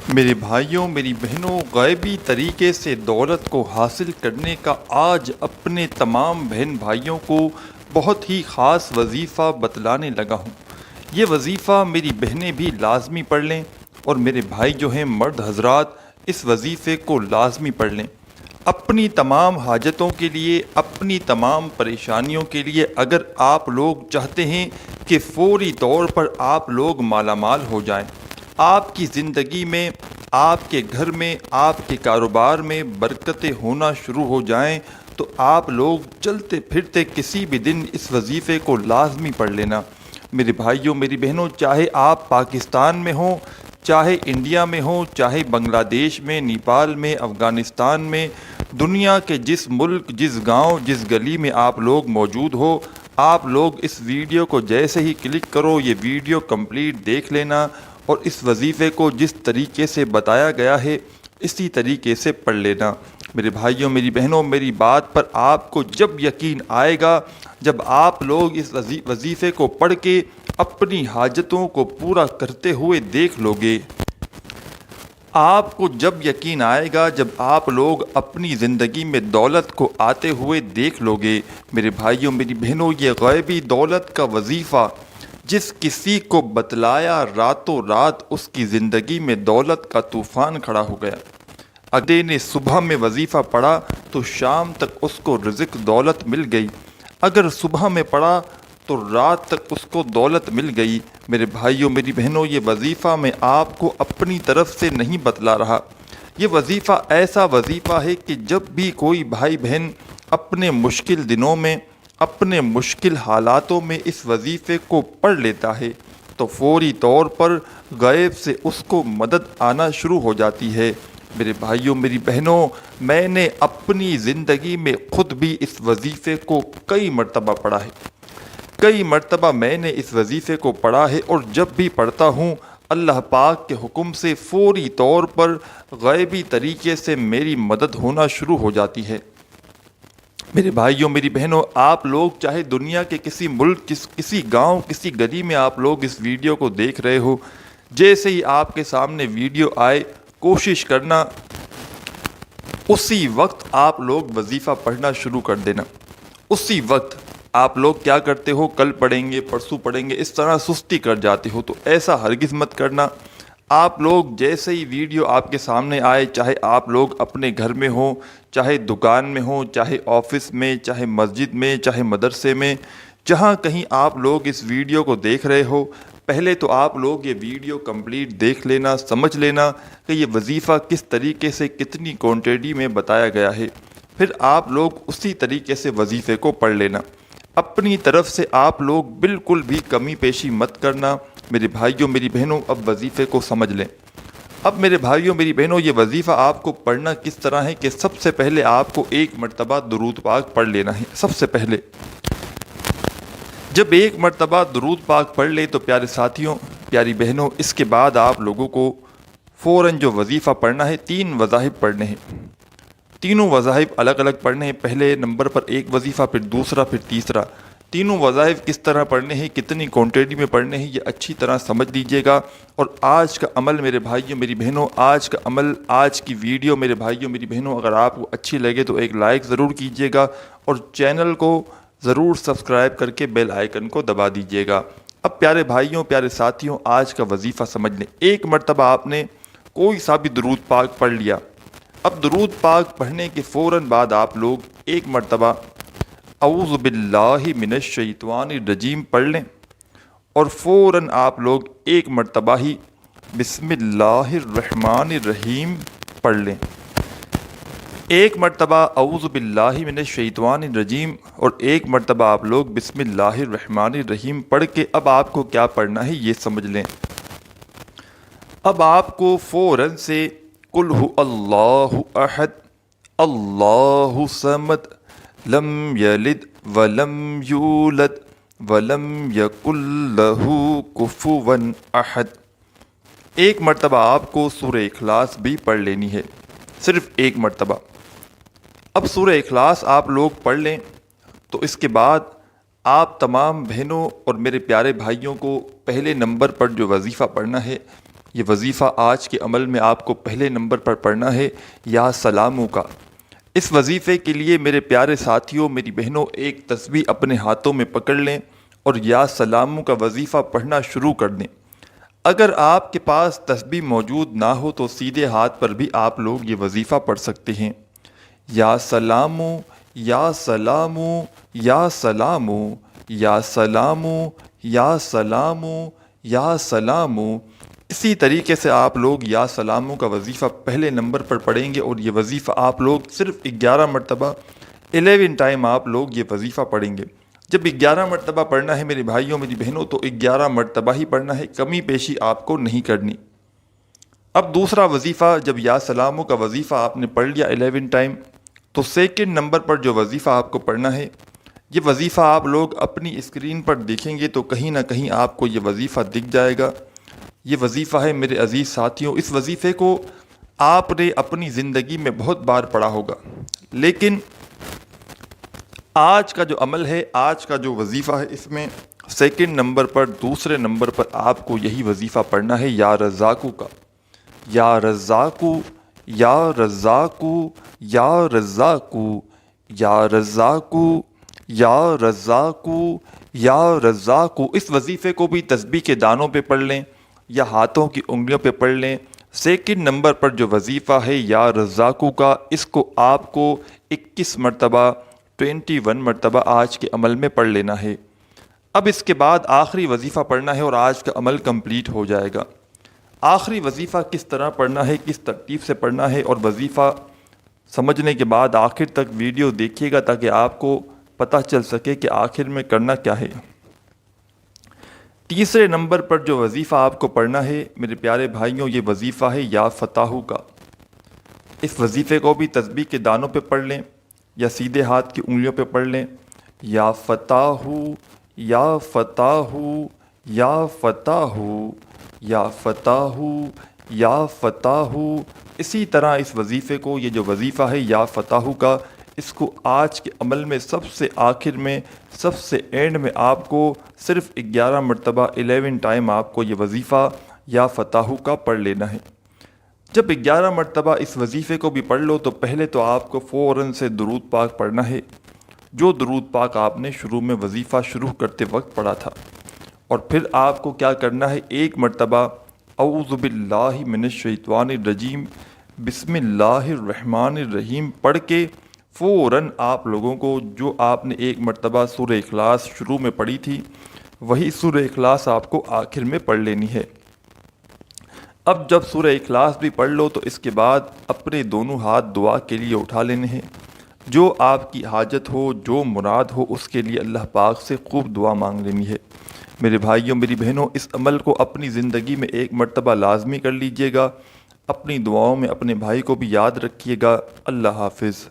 میرے بھائیوں میری بہنوں، غیبی طریقے سے دولت کو حاصل کرنے کا آج اپنے تمام بہن بھائیوں کو بہت ہی خاص وظیفہ بتلانے لگا ہوں۔ یہ وظیفہ میری بہنیں بھی لازمی پڑھ لیں اور میرے بھائی جو ہیں مرد حضرات اس وظیفے کو لازمی پڑھ لیں۔ اپنی تمام حاجتوں کے لیے، اپنی تمام پریشانیوں کے لیے اگر آپ لوگ چاہتے ہیں کہ فوری طور پر آپ لوگ مالا مال ہو جائیں، آپ کی زندگی میں، آپ کے گھر میں، آپ کے کاروبار میں برکتیں ہونا شروع ہو جائیں، تو آپ لوگ چلتے پھرتے کسی بھی دن اس وظیفے کو لازمی پڑھ لینا۔ میرے بھائیوں میری بہنوں، چاہے آپ پاکستان میں ہوں، چاہے انڈیا میں ہوں، چاہے بنگلہ دیش میں، نیپال میں، افغانستان میں، دنیا کے جس ملک، جس گاؤں، جس گلی میں آپ لوگ موجود ہو، آپ لوگ اس ویڈیو کو جیسے ہی کلک کرو یہ ویڈیو کمپلیٹ دیکھ لینا اور اس وظیفے کو جس طریقے سے بتایا گیا ہے اسی طریقے سے پڑھ لینا۔ میرے بھائیوں میری بہنوں، میری بات پر آپ کو جب یقین آئے گا، جب آپ لوگ اس وظیفے کو پڑھ کے اپنی حاجتوں کو پورا کرتے ہوئے دیکھ لو گے، آپ کو جب یقین آئے گا، جب آپ لوگ اپنی زندگی میں دولت کو آتے ہوئے دیکھ لو گے۔ میرے بھائیوں میری بہنوں، یہ غیبی دولت کا وظیفہ جس کسی کو بتلایا، راتوں رات اس کی زندگی میں دولت کا طوفان کھڑا ہو گیا۔ اگلے نے صبح میں وظیفہ پڑھا تو شام تک اس کو رزق دولت مل گئی، اگر صبح میں پڑھا تو رات تک اس کو دولت مل گئی۔ میرے بھائیوں میری بہنوں، یہ وظیفہ میں آپ کو اپنی طرف سے نہیں بتلا رہا، یہ وظیفہ ایسا وظیفہ ہے کہ جب بھی کوئی بھائی بہن اپنے مشکل دنوں میں، اپنے مشکل حالاتوں میں اس وظیفے کو پڑھ لیتا ہے تو فوری طور پر غیب سے اس کو مدد آنا شروع ہو جاتی ہے۔ میرے بھائیوں میری بہنوں، میں نے اپنی زندگی میں خود بھی اس وظیفے کو کئی مرتبہ پڑھا ہے، کئی مرتبہ میں نے اس وظیفے کو پڑھا ہے، اور جب بھی پڑھتا ہوں اللہ پاک کے حکم سے فوری طور پر غیبی طریقے سے میری مدد ہونا شروع ہو جاتی ہے۔ میرے بھائیوں میری بہنوں، آپ لوگ چاہے دنیا کے کسی ملک، کسی گاؤں، کسی گلی میں آپ لوگ اس ویڈیو کو دیکھ رہے ہو، جیسے ہی آپ کے سامنے ویڈیو آئے کوشش کرنا اسی وقت آپ لوگ وظیفہ پڑھنا شروع کر دینا۔ اسی وقت آپ لوگ کیا کرتے ہو، کل پڑھیں گے، پرسوں پڑھیں گے، اس طرح سستی کر جاتے ہو، تو ایسا ہرگز مت کرنا۔ آپ لوگ جیسے ہی ویڈیو آپ کے سامنے آئے، چاہے آپ لوگ اپنے گھر میں ہوں، چاہے دکان میں ہوں، چاہے آفس میں، چاہے مسجد میں، چاہے مدرسے میں، جہاں کہیں آپ لوگ اس ویڈیو کو دیکھ رہے ہو، پہلے تو آپ لوگ یہ ویڈیو کمپلیٹ دیکھ لینا، سمجھ لینا کہ یہ وظیفہ کس طریقے سے، کتنی کوانٹٹی میں بتایا گیا ہے، پھر آپ لوگ اسی طریقے سے وظیفے کو پڑھ لینا۔ اپنی طرف سے آپ لوگ بالکل بھی کمی پیشی مت کرنا۔ میرے بھائیوں میری بہنوں، اب وظیفے کو سمجھ لیں۔ اب میرے بھائیوں میری بہنوں، یہ وظیفہ آپ کو پڑھنا کس طرح ہے کہ سب سے پہلے آپ کو ایک مرتبہ درود پاک پڑھ لینا ہے۔ سب سے پہلے جب ایک مرتبہ درود پاک پڑھ لے تو پیارے ساتھیوں، پیاری بہنوں، اس کے بعد آپ لوگوں کو فوراً جو وظیفہ پڑھنا ہے، 3 وظائف پڑھنے ہیں۔ تینوں وظائف الگ الگ پڑھنے ہیں، پہلے نمبر پر ایک وظیفہ، پھر دوسرا، پھر تیسرا۔ تینوں وظائف کس طرح پڑھنے ہیں، کتنی کوانٹٹی میں پڑھنے ہیں، یہ اچھی طرح سمجھ لیجئے گا۔ اور آج کا عمل میرے بھائیوں میری بہنوں، آج کا عمل، آج کی ویڈیو میرے بھائیوں میری بہنوں اگر آپ کو اچھی لگے تو ایک لائک ضرور کیجئے گا، اور چینل کو ضرور سبسکرائب کر کے بیل آئیکن کو دبا دیجئے گا۔ اب پیارے بھائیوں، پیارے ساتھیوں، آج کا وظیفہ سمجھ لیں۔ ایک مرتبہ آپ نے کوئی سا بھی درود پاک پڑھ لیا، اب درود پاک پڑھنے کے فوراً بعد آپ لوگ ایک مرتبہ اعوذ باللہ من الشیطان الرجیم پڑھ لیں، اور فوراً آپ لوگ ایک مرتبہ ہی بسم اللہ الرحمن الرحیم پڑھ لیں۔ ایک مرتبہ اعوذ باللہ من الشیطان الرجیم اور ایک مرتبہ آپ لوگ بسم اللہ الرحمن الرحیم پڑھ کے اب آپ کو کیا پڑھنا ہے یہ سمجھ لیں۔ اب آپ کو فوراً سے قل هو اللہ احد اللہ صمد لم یلد ولم یولد ولم یکن لہ کفوا احد، ایک مرتبہ آپ کو سورہ اخلاص بھی پڑھ لینی ہے، صرف ایک مرتبہ۔ اب سورہ اخلاص آپ لوگ پڑھ لیں تو اس کے بعد آپ تمام بہنوں اور میرے پیارے بھائیوں کو پہلے نمبر پر جو وظیفہ پڑھنا ہے یہ وظیفہ آج کے عمل میں آپ کو پہلے نمبر پر پڑھنا ہے یا سلاموں کا۔ اس وظیفے کے لیے میرے پیارے ساتھیوں، میری بہنوں، ایک تسبیح اپنے ہاتھوں میں پکڑ لیں اور یا سلاموں کا وظیفہ پڑھنا شروع کر دیں۔ اگر آپ کے پاس تسبیح موجود نہ ہو تو سیدھے ہاتھ پر بھی آپ لوگ یہ وظیفہ پڑھ سکتے ہیں۔ یا سلاموں، یا سلاموں، یا سلاموں، یا سلاموں، یا سلاموں، یا سلاموں۔ اسی طریقے سے آپ لوگ یا سلاموں کا وظیفہ پہلے نمبر پر پڑھیں گے اور یہ وظیفہ آپ لوگ صرف 11 مرتبہ 11 ٹائم آپ لوگ یہ وظیفہ پڑھیں گے۔ جب 11 مرتبہ پڑھنا ہے میرے بھائیوں میری بہنوں تو 11 مرتبہ ہی پڑھنا ہے، کمی بیشی آپ کو نہیں کرنی۔ اب دوسرا وظیفہ، جب یا سلاموں کا وظیفہ آپ نے پڑھ لیا 11 ٹائم تو سیکنڈ نمبر پر جو وظیفہ آپ کو پڑھنا ہے، یہ وظیفہ آپ لوگ اپنی اسکرین پر دیکھیں گے تو کہیں نہ کہیں آپ کو یہ وظیفہ دکھ جائے گا۔ یہ وظیفہ ہے میرے عزیز ساتھیوں، اس وظیفے کو آپ نے اپنی زندگی میں بہت بار پڑھا ہوگا، لیکن آج کا جو عمل ہے، آج کا جو وظیفہ ہے، اس میں سیکنڈ نمبر پر، دوسرے نمبر پر آپ کو یہی وظیفہ پڑھنا ہے یا رزاقو کا۔ یا رزاقو، یا رزاقو، یا رزاقو، یا رزاقو، یا رزاقو، یا رزاقو۔ اس وظیفے کو بھی تسبیح کے دانوں پہ پڑھ لیں یا ہاتھوں کی انگلیوں پہ پڑھ لیں۔ سیکنڈ نمبر پر جو وظیفہ ہے یا رزاقو کا، اس کو آپ کو 21 مرتبہ 21 مرتبہ آج کے عمل میں پڑھ لینا ہے۔ اب اس کے بعد آخری وظیفہ پڑھنا ہے اور آج کا عمل کمپلیٹ ہو جائے گا۔ آخری وظیفہ کس طرح پڑھنا ہے، کس ترتیب سے پڑھنا ہے، اور وظیفہ سمجھنے کے بعد آخر تک ویڈیو دیکھیے گا تاکہ آپ کو پتہ چل سکے کہ آخر میں کرنا کیا ہے۔ تیسرے نمبر پر جو وظیفہ آپ کو پڑھنا ہے میرے پیارے بھائیوں، یہ وظیفہ ہے یا فتاحو کا۔ اس وظیفے کو بھی تسبیح کے دانوں پہ پڑھ لیں یا سیدھے ہاتھ کی انگلیوں پہ پڑھ لیں۔ یا فتاحو، یا فتاحو، یا فتاحو، یا فتاحو، یا فتاحو۔ اسی طرح اس وظیفے کو، یہ جو وظیفہ ہے یا فتاحو کا، اس کو آج کے عمل میں سب سے آخر میں، سب سے اینڈ میں آپ کو صرف 11 مرتبہ 11 ٹائم آپ کو یہ وظیفہ یا فتاحو کا پڑھ لینا ہے۔ جب 11 مرتبہ اس وظیفے کو بھی پڑھ لو تو پہلے تو آپ کو فوراً سے درود پاک پڑھنا ہے، جو درود پاک آپ نے شروع میں وظیفہ شروع کرتے وقت پڑھا تھا، اور پھر آپ کو کیا کرنا ہے، ایک مرتبہ اعوذ باللہ من الشیطان الرجیم بسم اللہ الرحمن الرحیم پڑھ کے فوراً آپ لوگوں کو جو آپ نے ایک مرتبہ سورہ اخلاص شروع میں پڑھی تھی وہی سورہ اخلاص آپ کو آخر میں پڑھ لینی ہے۔ اب جب سورہ اخلاص بھی پڑھ لو تو اس کے بعد اپنے دونوں ہاتھ دعا کے لیے اٹھا لینے ہیں، جو آپ کی حاجت ہو، جو مراد ہو، اس کے لیے اللہ پاک سے خوب دعا مانگ لینی ہے۔ میرے بھائیوں میری بہنوں، اس عمل کو اپنی زندگی میں ایک مرتبہ لازمی کر لیجئے گا۔ اپنی دعاؤں میں اپنے بھائی کو بھی یاد رکھیے گا۔ اللہ حافظ۔